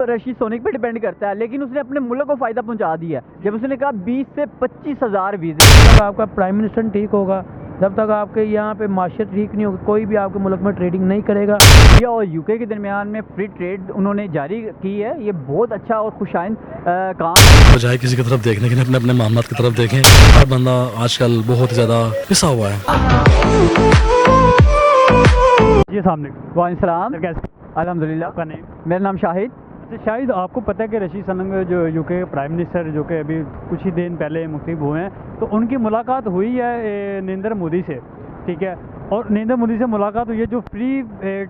Rashid sonic पे depend करता है, लेकिन उसने अपने मुल्क को फ़ायदा पहुंचा दिया जब उसने कहा 20 से 25 हज़ार वीज़े। जब तक आपका प्राइम मिनिस्टर ठीक होगा, जब तक आपके यहाँ पे माशियत ठीक नहीं होगी, कोई भी आपके मुल्क में ट्रेडिंग नहीं करेगा। इंडिया और यूके के दरमियान में फ्री ट्रेड उन्होंने जारी की है। ये बहुत अच्छा और खुशाइंद काम बजाय किसी की तरफ देखने के अपने अपने मामलात की तरफ देखें। हर बंदा आजकल बहुत ज़्यादा पिसा हुआ है। जी सामने वालेकुम कैसे? अल्हम्दुलिल्लाह। आपका नेम? मेरा नाम शाहिद। अच्छा शाहिद, आपको पता है कि रशीद सुनक जो यूके के प्राइम मिनिस्टर जो कि अभी कुछ ही दिन पहले मुख्तलिफ हुए हैं, तो उनकी मुलाकात हुई है नरेंद्र मोदी से, ठीक है। और नरेंद्र मोदी से मुलाकात हुई है, जो फ्री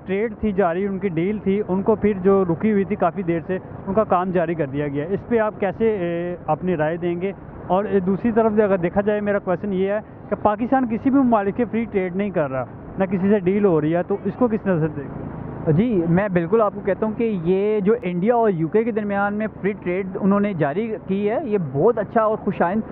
ट्रेड थी जारी, उनकी डील थी, उनको फिर जो रुकी हुई थी काफ़ी देर से, उनका काम जारी कर दिया गया। इस पर आप कैसे अपनी राय देंगे? और दूसरी तरफ अगर देखा जाए, मेरा क्वेश्चन ये है कि पाकिस्तान किसी भी ममालिक के फ्री ट्रेड नहीं कर रहा, ना किसी से डील हो रही है, तो इसको किस नज़र से देखते हैं? जी, मैं बिल्कुल आपको कहता हूँ कि ये जो इंडिया और यूके के दरमियान में फ्री ट्रेड उन्होंने जारी की है, ये बहुत अच्छा और खुशाइंद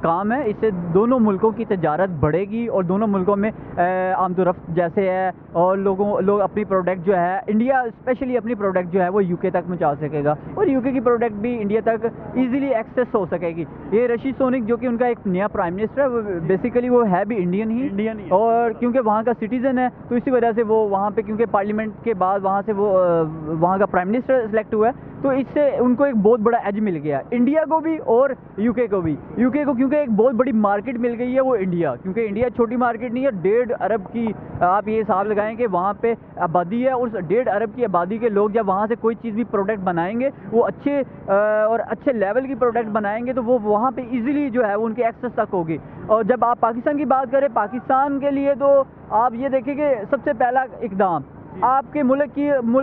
काम है। इससे दोनों मुल्कों की तजारत बढ़ेगी और दोनों मुल्कों में आमदोरफ्त जैसे है, और लोग अपनी प्रोडक्ट जो है, इंडिया स्पेशली अपनी प्रोडक्ट जो है वो यूके तक पहुँचा सकेगा और यूके की प्रोडक्ट भी इंडिया तक ईज़िली एक्सेस हो सकेगी। ये रशीद सोनिक जो कि उनका एक नया प्राइम मिनिस्टर है, वो बेसिकली वो है भी इंडियन ही, और क्योंकि वहाँ का सिटीज़न है, तो इसी वजह से वो वहाँ पे, क्योंकि पार्लियामेंट के बाद वहाँ से वो वहाँ का प्राइम मिनिस्टर सेलेक्ट हुआ है, तो इससे उनको एक बहुत बड़ा एज मिल गया, इंडिया को भी और यूके को भी। यूके को क्योंकि एक बहुत बड़ी मार्केट मिल गई है वो इंडिया, क्योंकि इंडिया छोटी मार्केट नहीं है, 1.5 अरब की आप ये हिसाब लगाएं कि वहाँ पे आबादी है, और 1.5 अरब की आबादी के लोग जब वहाँ से कोई चीज़ भी प्रोडक्ट बनाएंगे, वो अच्छे और अच्छे लेवल की प्रोडक्ट बनाएंगे, तो वो वहाँ पे इजीली जो है वो उनके एक्सेस तक होगी। और जब आप पाकिस्तान की बात करें, पाकिस्तान के लिए तो आप ये देखें कि सबसे पहला इकदाम आपके मुल्क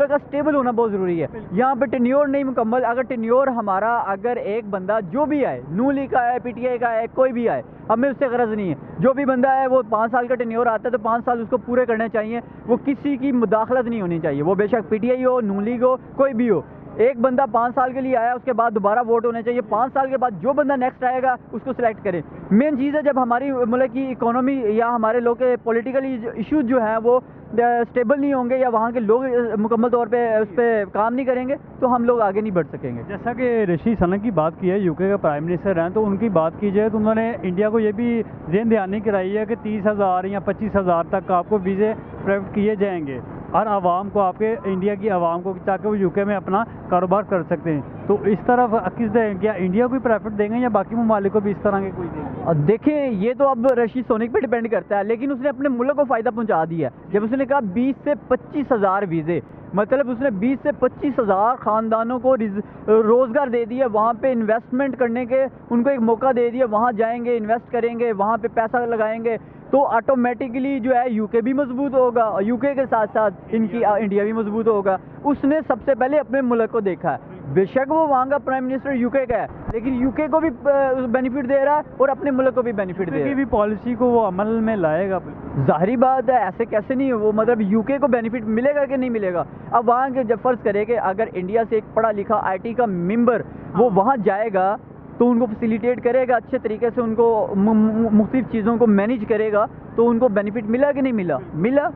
का स्टेबल होना बहुत ज़रूरी है। यहाँ पे टेन्योर नहीं मुकम्मल, अगर टेन्योर हमारा, अगर एक बंदा जो भी आए, नून लीग का है, पीटीआई का है, कोई भी आए, हमें उससे गरज नहीं है। जो भी बंदा है वो 5 साल का टेन्योर आता है, तो 5 साल उसको पूरे करने चाहिए। वो किसी की मुदाखलत नहीं होनी चाहिए, वो बेशक पीटीआई हो, नून लीग हो, कोई भी हो। एक बंदा 5 साल के लिए आया, उसके बाद दोबारा वोट होने चाहिए। 5 साल के बाद जो बंदा नेक्स्ट आएगा उसको सिलेक्ट करें। मेन चीज़ है, जब हमारी मुल्क की इकोनॉमी या हमारे लोग के पॉलिटिकल इश्यूज जो हैं वो स्टेबल नहीं होंगे, या वहाँ के लोग मुकम्मल तौर पे उस पर काम नहीं करेंगे, तो हम लोग आगे नहीं बढ़ सकेंगे। जैसा कि रशीद सुनक की बात की है, यूके का प्राइम मिनिस्टर हैं, तो उनकी बात की जाए तो उन्होंने इंडिया को ये भी ज़हन दहानी कराई है कि 30,000 या 25,000 तक आपको वीज़े प्रोवाइड किए जाएंगे हर आवाम को, आपके इंडिया की आवाम को, ताकि वो यूके में अपना कारोबार कर सकते हैं। तो इस तरफ किस देंगे, क्या इंडिया को प्रेफर देंगे या बाकी ममालिक को भी इस तरह के कोई देंगे? देखें, ये तो अब रशीद सोनिक पे डिपेंड करता है, लेकिन उसने अपने मुल्क को फ़ायदा पहुंचा दिया जब उसने कहा 20 से 25 हज़ार वीज़े। मतलब उसने 20 से 25 हज़ार ख़ानदानों को रोज़गार दे दिया, वहाँ पे इन्वेस्टमेंट करने के उनको एक मौका दे दिया। वहाँ जाएंगे, इन्वेस्ट करेंगे, वहाँ पे पैसा लगाएंगे, तो ऑटोमेटिकली जो है यूके भी मजबूत होगा, और यूके के साथ साथ इंडिया भी मजबूत होगा। उसने सबसे पहले अपने मुल्क को देखा है। बेशक वो वहाँ का प्राइम मिनिस्टर यूके का है, लेकिन यूके को भी बेनिफिट दे रहा है और अपने मुल्क को भी बेनिफिट दे रहा है। भी पॉलिसी को वो अमल में लाएगा। जाहिर बात है, ऐसे कैसे नहीं, वो मतलब यूके को बेनिफिट मिलेगा कि नहीं मिलेगा। अब वहाँ के जब फ़र्ज़ करें कि अगर इंडिया से एक पढ़ा लिखा IT का मेंबर वो वहाँ जाएगा, तो उनको फैसिलिटेट करेगा, अच्छे तरीके से उनको मुख्तलिफ चीज़ों को मैनेज करेगा, तो उनको बेनिफिट मिला कि नहीं मिला।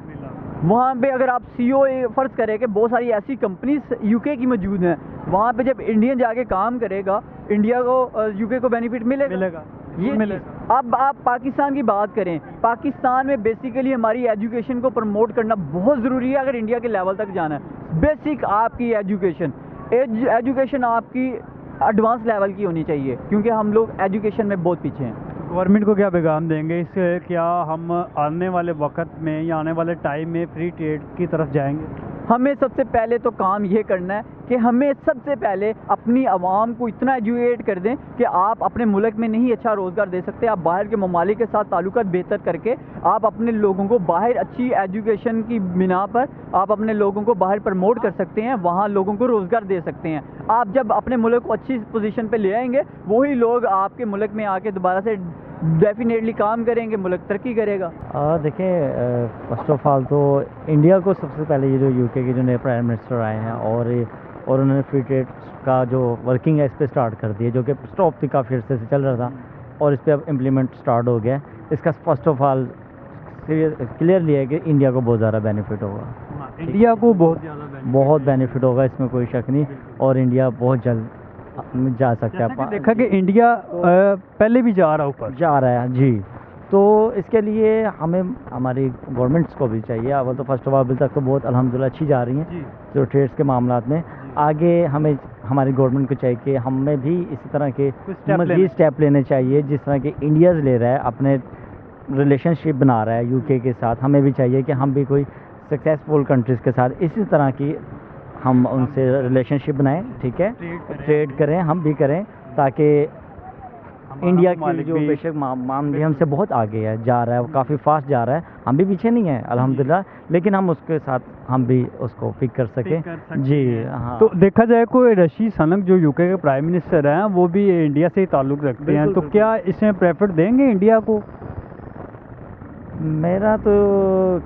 वहाँ पे अगर आप CEO फ़र्ज़ करें कि बहुत सारी ऐसी कंपनीज यूके की मौजूद हैं, वहाँ पे जब इंडियन जाके काम करेगा, इंडिया को यूके को बेनिफिट मिलेगा। ये मिलेगा। अब आप पाकिस्तान की बात करें, पाकिस्तान में बेसिकली हमारी एजुकेशन को प्रमोट करना बहुत ज़रूरी है अगर इंडिया के लेवल तक जाना है। बेसिक आपकी एजुकेशन आपकी एडवांस लेवल की होनी चाहिए, क्योंकि हम लोग एजुकेशन में बहुत पीछे हैं। गवर्नमेंट को क्या पैगाम देंगे इससे, क्या हम आने वाले वक्त में या आने वाले टाइम में फ्री ट्रेड की तरफ जाएंगे? हमें सबसे पहले तो काम ये करना है कि हमें सबसे पहले अपनी आवाम को इतना एजुकेट कर दें कि आप अपने मुल्क में नहीं अच्छा रोज़गार दे सकते, आप बाहर के ममालिक के साथ ताल्लुकात बेहतर करके आप अपने लोगों को बाहर अच्छी एजुकेशन की बिना पर आप अपने लोगों को बाहर प्रमोट कर सकते हैं, वहाँ लोगों को रोज़गार दे सकते हैं। आप जब अपने मुल्क को अच्छी पोजीशन पे ले आएंगे, वही लोग आपके मुल्क में आके दोबारा से डेफिनेटली काम करेंगे, मुल्क तरक्की करेगा। देखें, फर्स्ट ऑफ ऑल तो इंडिया को सबसे पहले ये जो यूके के जो नए प्राइम मिनिस्टर आए हैं और उन्होंने फ्री ट्रेड का जो वर्किंग है इस पर स्टार्ट कर दिया, जो कि स्टॉप थी काफ़ी अर्से से चल रहा था, और इस पर अब इम्प्लीमेंट स्टार्ट हो गया। इसका फर्स्ट ऑफ ऑल क्लियरली है कि इंडिया को बहुत ज़्यादा बेनिफिट होगा। इंडिया को बहुत बेनिफिट होगा, इसमें कोई शक नहीं। और इंडिया बहुत जल्द जा सकता जैसा कि है। देखा कि इंडिया पहले भी जा रहा है ऊपर। जा रहा है जी। तो इसके लिए हमें हमारी गवर्नमेंट्स को भी चाहिए। अव्वल तो फर्स्ट ऑफ ऑल अभी तक तो बहुत अल्हम्दुलिल्लाह अच्छी जा रही हैं जी। जो ट्रेड्स के मामलात में। आगे हमें हमारी गवर्नमेंट को चाहिए कि हमें भी इसी तरह के कुछ step लेने मज़ीद स्टेप लेने चाहिए जिस तरह के इंडिया ले रहा है, अपने रिलेशनशिप बना रहा है यूके के साथ। हमें भी चाहिए कि हम भी कोई सक्सेसफुल कंट्रीज़ के साथ इसी तरह की हम उनसे रिलेशनशिप बनाएं, ठीक है, ट्रेड करें, हम भी करें, ताकि इंडिया की जो बेशक मामले हमसे बहुत आगे है, जा रहा है, वो काफ़ी फास्ट जा रहा है, हम भी पीछे नहीं हैं अल्हम्दुलिल्लाह, लेकिन हम उसके साथ हम भी उसको पिक कर सकें जी। हाँ, तो देखा जाए कोई रशीद सनक जो यूके के प्राइम मिनिस्टर हैं वो भी इंडिया से ही ताल्लुक़ रखते हैं, तो क्या इसमें प्रेफर देंगे इंडिया को? मेरा तो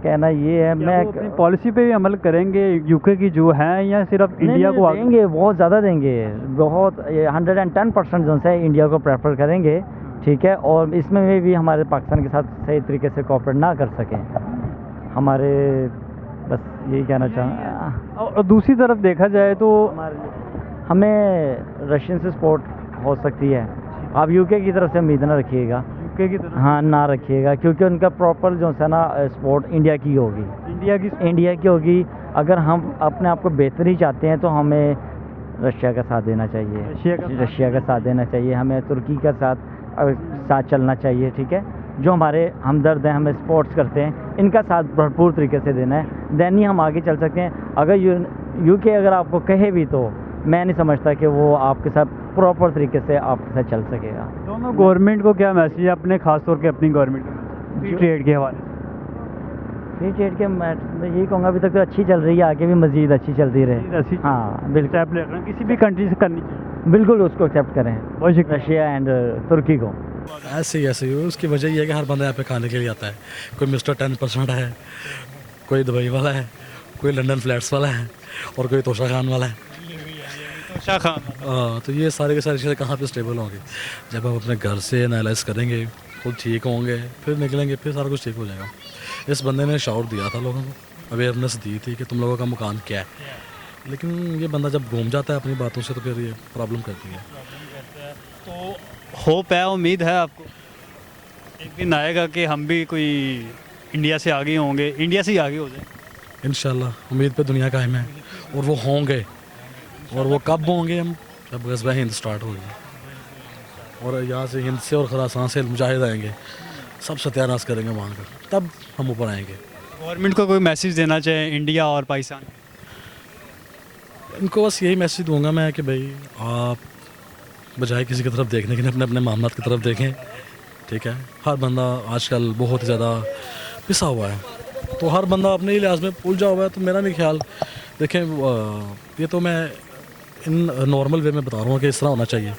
कहना ये है, मैं अपनी पॉलिसी पे भी अमल करेंगे यूके की जो है, या सिर्फ इंडिया को देंगे, बहुत ज़्यादा देंगे, बहुत 110% जो है इंडिया को प्रेफर करेंगे, ठीक है। और इसमें भी हमारे पाकिस्तान के साथ सही तरीके से कोऑपरेट ना कर सकें, हमारे बस यही कहना चाहूँ। और दूसरी तरफ देखा जाए तो हमें रशियन से सपोर्ट हो सकती है, आप यूके की तरफ से उम्मीद ना रखिएगा, यूके की तरफ हाँ ना रखिएगा, क्योंकि उनका प्रॉपर जो है ना सपोर्ट इंडिया की होगी, इंडिया की होगी। अगर हम अपने आप को बेहतरी चाहते हैं तो हमें रशिया का साथ देना चाहिए, रशिया का साथ देना चाहिए, हमें तुर्की का साथ चलना चाहिए, ठीक है। जो हमारे हमदर्द हैं, हमें सपोर्ट्स करते हैं, इनका साथ भरपूर तरीके से देना है, देन ही हम आगे चल सकते हैं। अगर यूके अगर आपको कहे भी तो मैं नहीं समझता कि वो आपके साथ प्रॉपर तरीके से आपके साथ चल सकेगा। दोनों गवर्नमेंट को क्या मैसेज है अपने, खास तौर पे अपनी गवर्नमेंट को फ्री ट्रेड के हवाले से? फ्री ट्रेड के मैं यही कहूँगा अभी तक तो अच्छी चल रही है, आगे भी मज़ीद अच्छी चलती रहे। हाँ बिल्कुल, किसी भी कंट्री से करनी चाहिए, बिल्कुल उसको एक्सेप्ट करें, रशिया एंड तुर्की को। ऐसे ही उसकी वजह ये है कि हर बंदा यहाँ पे खाने के लिए आता है। कोई मिस्टर 10% है, कोई दुबई वाला है, कोई लंदन फ्लैट्स वाला है, और कोई तोशा खान वाला है। तो ये सारे के सारे चीज़ें कहाँ पे स्टेबल होंगी? जब हम अपने घर से एनालाइज करेंगे, खुद ठीक होंगे, फिर निकलेंगे, फिर सारा कुछ ठीक हो जाएगा। इस बंदे ने शाउट दिया था लोगों को, अवेयरनेस दी थी कि तुम लोगों का मुकाम क्या है, लेकिन ये बंदा जब घूम जाता है अपनी बातों से तो फिर ये प्रॉब्लम करती है। तो होप है, उम्मीद है आपको एक दिन आएगा कि हम भी कोई इंडिया से आगे होंगे, इंडिया से ही आगे हो जाए? इंशाल्लाह उम्मीद पे दुनिया कायम है, और वो होंगे। और वो कब होंगे? हम जब ग़ज़वा हिंद स्टार्ट होगी, और यहाँ से हिंद से और खुरासान से मुजाहिद आएंगे, सब सत्यानाश करेंगे वहाँ का, तब हम ऊपर आएंगे। गवर्नमेंट को कोई मैसेज देना चाहे इंडिया और पाकिस्तान? इनको बस यही मैसेज दूंगा मैं कि भाई आप बजाय किसी की तरफ देखने के अपने अपने मामलात की तरफ देखें, ठीक है। हर बंदा आजकल बहुत ज़्यादा पिसा हुआ है, तो हर बंदा अपने ही लिहाज में उलझा हुआ है। तो मेरा नहीं ख्याल, देखें ये तो मैं इन नॉर्मल वे में बता रहा हूँ कि इस तरह होना चाहिए,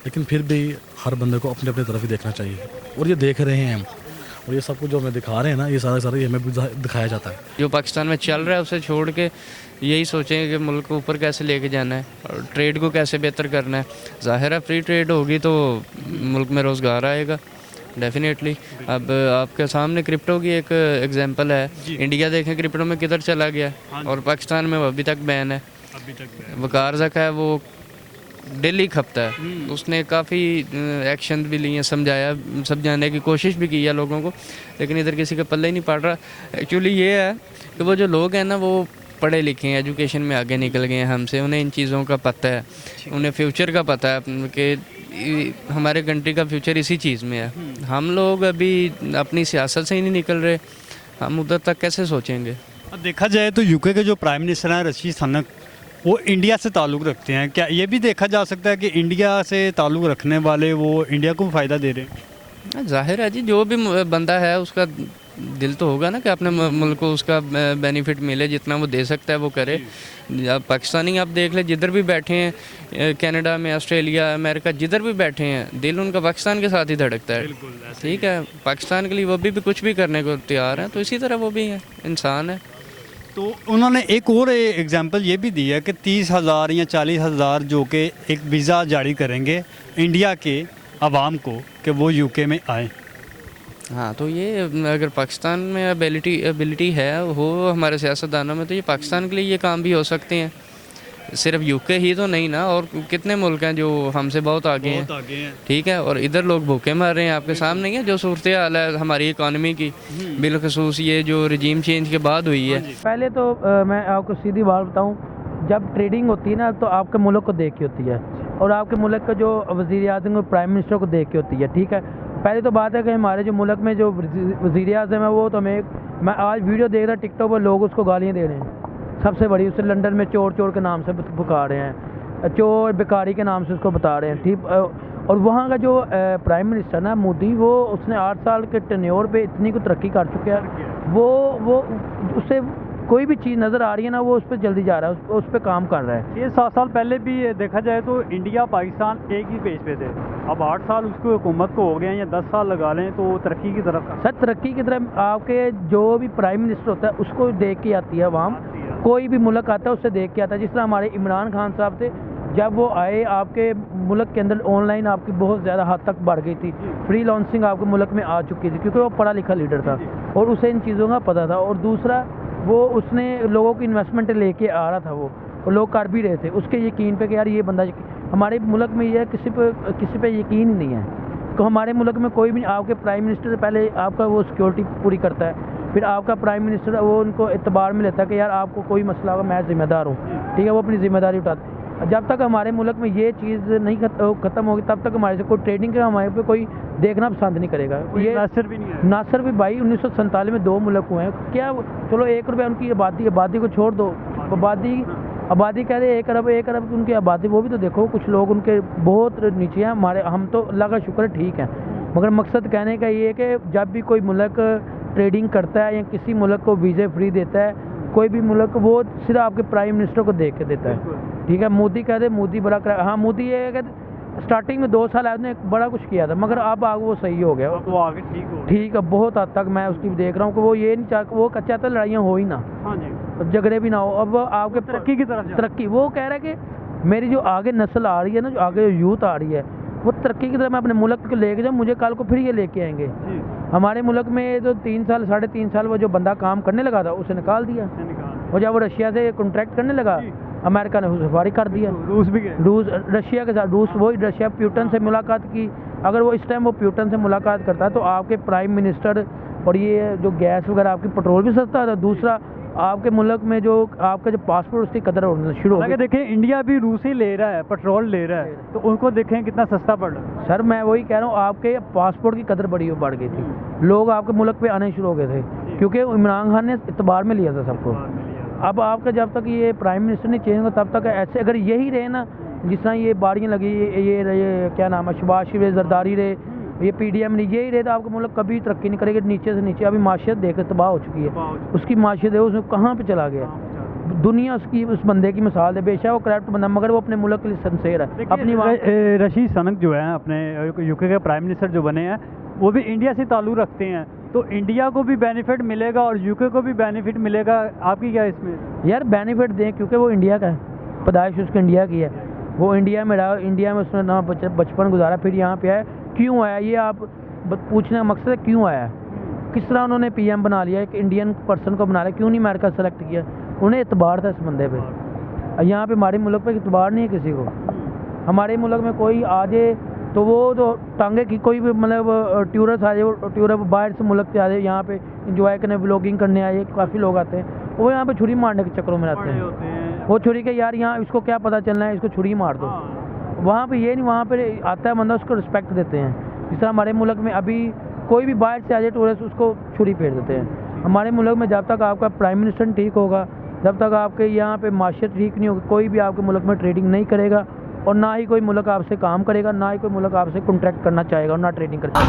लेकिन फिर भी हर बंदे को अपने अपनी तरफ ही देखना चाहिए, और ये देख रहे हैं हम, और ये सब कुछ जो हमें दिखा रहे हैं ना, ये सारा ये हमें दिखाया जाता है। जो पाकिस्तान में चल रहा है उसे छोड़ के यही सोचेंगे कि मुल्क को ऊपर कैसे लेके जाना है और ट्रेड को कैसे बेहतर करना है। ज़ाहिर है फ्री ट्रेड होगी तो मुल्क में रोज़गार आएगा डेफिनेटली। अब आपके सामने क्रिप्टो की एक एग्जांपल है, इंडिया देखें क्रिप्टो में किधर चला गया, और पाकिस्तान में अभी तक बैन है। वकार ज़का है वो दिल्ली खपता है, उसने काफ़ी एक्शन भी लिए, समझाने की कोशिश भी की है लोगों को, लेकिन इधर किसी का पल्ले ही नहीं पड़ रहा। एक्चुअली ये है कि वो जो लोग हैं ना वो पढ़े लिखे हैं, एजुकेशन में आगे निकल गए हैं हमसे, उन्हें इन चीज़ों का पता है, उन्हें फ्यूचर का पता है कि हमारे कंट्री का फ्यूचर इसी चीज़ में है। हम लोग अभी अपनी सियासत से ही नहीं निकल रहे, हम उधर तक कैसे सोचेंगे? अब देखा जाए तो यूके के जो प्राइम मिनिस्टर हैं रशीद सनक, वो इंडिया से ताल्लुक़ रखते हैं। क्या ये भी देखा जा सकता है कि इंडिया से ताल्लुक़ रखने वाले वो इंडिया को फ़ायदा दे रहे हैं? जाहिर है जी, जो भी बंदा है उसका दिल तो होगा ना कि अपने मुल्क को उसका बेनिफिट मिले, जितना वो दे सकता है वो करे। अब पाकिस्तानी आप देख ले, जिधर भी बैठे हैं, कनाडा में, ऑस्ट्रेलिया, अमेरिका, जिधर भी बैठे हैं, दिल उनका पाकिस्तान के साथ ही धड़कता है। ठीक है, पाकिस्तान के लिए वो भी कुछ भी करने को तैयार हैं, तो इसी तरह वो भी हैं, इंसान है। तो उन्होंने एक और एग्जांपल ये भी दी है कि 30,000 या 40,000 जो कि एक वीज़ा जारी करेंगे इंडिया के अवाम को कि वो यूके में आए। हाँ, तो ये अगर पाकिस्तान में एबिलिटी है हो हमारे सियासतदानों में, तो ये पाकिस्तान के लिए ये काम भी हो सकते हैं। सिर्फ यूके ही तो नहीं ना, और कितने मुल्क हैं जो हमसे बहुत आगे हैं, ठीक है, और इधर लोग भूखे मर रहे हैं। आपके सामने ही है जो सूरत हाल है हमारी इकानमी की, बिलखसूस ये जो रजीम चेंज के बाद हुई है। पहले तो मैं आपको सीधी बात बताऊं, जब ट्रेडिंग होती है ना तो आपके मुल्क को देख के होती है, और आपके मुल्क का जो वज़ीर आज़म और प्राइम मिनिस्टर को देख के होती है, ठीक है। पहले तो बात है कि हमारे जो मुल्क में जो वज़ीर आज़म है वो तो मैं आज वीडियो देख रहा टिकटॉक पर, लोग उसको गालियाँ दे रहे हैं सबसे बड़ी, उससे लंदन में चोर चोर के नाम से पुकार रहे हैं, चोर बेकारी के नाम से उसको बता रहे हैं, ठीक। और वहाँ का जो प्राइम मिनिस्टर ना मोदी, वो उसने 8 साल के टेन्योर पे इतनी को तरक्की कर चुका है, वो उससे कोई भी चीज़ नज़र आ रही है ना, वो उस पर जल्दी जा रहा है, उस पर काम कर रहा है। ये 7 साल पहले भी देखा जाए तो इंडिया पाकिस्तान एक ही पेज पे थे, अब 8 साल उसको हुकूमत को हो गए हैं, या 10 साल लगा लें तो तरक्की की तरफ। सर तरक्की की तरफ आपके जो भी प्राइम मिनिस्टर होता है उसको देख के आती है आवाम, कोई भी मुल्क आता है उससे देख के आता है। जिस तरह हमारे इमरान खान साहब थे, जब वो आए आपके मुल्क के अंदर ऑनलाइन आपकी बहुत ज़्यादा हद तक बढ़ गई थी, फ्री लॉन्सिंग आपके मुल्क में आ चुकी थी, क्योंकि वो पढ़ा लिखा लीडर था और उसे इन चीज़ों का पता था। और दूसरा, वो उसने लोगों की इन्वेस्टमेंट लेके आ रहा था, वो और लोग कर भी रहे थे उसके यकीन पे कि यार ये बंदा, हमारे मुल्क में ये किसी पे यकीन ही नहीं है। तो हमारे मुल्क में कोई भी आपके प्राइम मिनिस्टर से पहले आपका वो सिक्योरिटी पूरी करता है, फिर आपका प्राइम मिनिस्टर वो उनको एतबार में लेता है कि यार आपको कोई मसला होगा मैं ज़िम्मेदार हूँ, ठीक है, वो अपनी ज़िम्मेदारी उठाते। जब तक हमारे मुल्क में ये चीज़ नहीं ख़त्म होगी तब तक हमारे से कोई ट्रेडिंग का हमारे पे कोई देखना पसंद नहीं करेगा। ये नासिर भी नहीं है, नासिर भी भाई 1947 में 2 मुल्क हुए हैं, क्या चलो 1 रुपया उनकी आबादी को छोड़ दो, आबादी कह रहे 1 अरब उनकी आबादी, वो भी तो देखो कुछ लोग उनके बहुत नीचे हैं, हमारे हम तो अल्लाह का शुक्र है ठीक है। मगर मकसद कहने का ये है कि जब भी कोई मुल्क ट्रेडिंग करता है या किसी मुल्क को वीज़े फ्री देता है, कोई भी मुल्क, वो सिर्फ आपके प्राइम मिनिस्टर को देख के देता है, ठीक है। मोदी कहते मोदी बड़ा हाँ, मोदी ये कहते स्टार्टिंग में 2 साल आए बड़ा कुछ किया था, मगर अब आगे वो सही हो गया, वो आगे ठीक है, बहुत हद तक मैं उसकी देख रहा हूँ कि वो ये नहीं चाहता, वो चाहता लड़ाइयाँ हो ही ना, हाँ जी, झगड़े भी ना हो। अब आपके तरक्की की तरफ तरक्की, वो कह रहा है कि मेरी जो आगे नस्ल आ रही है ना, जो आगे यूथ आ रही है, वो तरक्की की तरफ मैं अपने मुल्क को लेके जाऊँ, मुझे कल को फिर ये लेके आएंगे। हमारे मुल्क में जो 3 साल 3.5 साल वो जो बंदा काम करने लगा था उसे निकाल दिया, और जब वो रशिया से कॉन्ट्रैक्ट करने लगा, अमेरिका ने उसे फारिग कर दिया। रूस रशिया के साथ, रशिया प्यूटन से मुलाकात की, अगर वो इस टाइम वो प्यूटन से मुलाकात करता है तो आपके प्राइम मिनिस्टर, और ये जो गैस वगैरह आपकी पेट्रोल भी सस्ता था, दूसरा आपके मुल्क में जो आपका जो पासपोर्ट उसकी कदर होना शुरू हो गई। देखें इंडिया भी रूस ही ले रहा है, पेट्रोल ले रहा है, तो उनको देखें कितना सस्ता पड़ रहा है। सर मैं वही कह रहा हूँ, आपके पासपोर्ट की कदर बढ़ गई थी, लोग आपके मुल्क पे आने शुरू हो गए थे, क्योंकि इमरान खान ने इतबार में लिया था सबको। अब आपका जब तक ये प्राइम मिनिस्टर नहीं चेंज होगा तब तक ऐसे अगर यही रहे ना, जिस तरह ये बाड़ियाँ लगी, ये क्या नाम है, शहबाज शरीफ जरदारी रहे, ये PDM नहीं, यही रहे तो आपका मुल्क कभी तरक्की नहीं करेगा, नीचे से नीचे। अभी माशियत देख तबाह हो चुकी है, उसकी माशियत है, उसमें कहाँ पे चला गया दुनिया, उसकी उस बंदे की मिसाल है, बेशक वो करप्ट बंदा, मगर वो अपने मुल्क के लिए सिंसेयर है। अपनी रशीद सनक जो है अपने यूके के प्राइम मिनिस्टर जो बने हैं, वो भी इंडिया से ताल्लुक़ रखते हैं, तो इंडिया को भी बेनिफिट मिलेगा और यूके को भी बेनिफिट मिलेगा। आपकी क्या इसमें? यार बेनिफिट दें, क्योंकि वो इंडिया का है, पैदाइश उसकी इंडिया की है, वो इंडिया में रहा, इंडिया में उसने ना बचपन गुजारा, फिर यहाँ पे आया। क्यों आया ये आप पूछने का मकसद है, क्यों आया, किस तरह उन्होंने PM बना लिया, एक इंडियन पर्सन को बना लिया, क्यों नहीं अमेरिका सेलेक्ट किया, उन्हें एतबार था इस बंदे पे। यहाँ पे हमारे मुल्क पे एतबार नहीं है किसी को, हमारे मुल्क में कोई आ जाए तो वो तो टांगे की, कोई भी मतलब टूरिस्ट आ जाए, टूरिस्ट बाहर से मुल्क से आ जाए, यहाँ पे इंजॉय करने, व्लॉगिंग करने आए, काफ़ी लोग आते हैं, वो यहाँ पे छुरी मारने के चक्करों में रहते हैं, वो छुरी के यार यहाँ इसको क्या पता चलना है, इसको छुरी मार दो। वहाँ पे ये नहीं, वहाँ पे आता है बंदा, उसको रिस्पेक्ट देते हैं। जिस तरह हमारे मुल्क में अभी कोई भी बाहर से आ जाए टूरिस्ट, उसको छुरी फेर देते हैं। हमारे मुल्क में जब तक आपका प्राइम मिनिस्टर ठीक होगा, जब तक आपके यहाँ पे माशियत ठीक नहीं होगी, कोई भी आपके मुल्क में ट्रेडिंग नहीं करेगा, और ना ही कोई मुल्क आपसे काम करेगा, ना ही कोई मुल्क आपसे कॉन्ट्रैक्ट करना चाहेगा, और ना ट्रेडिंग करेगा।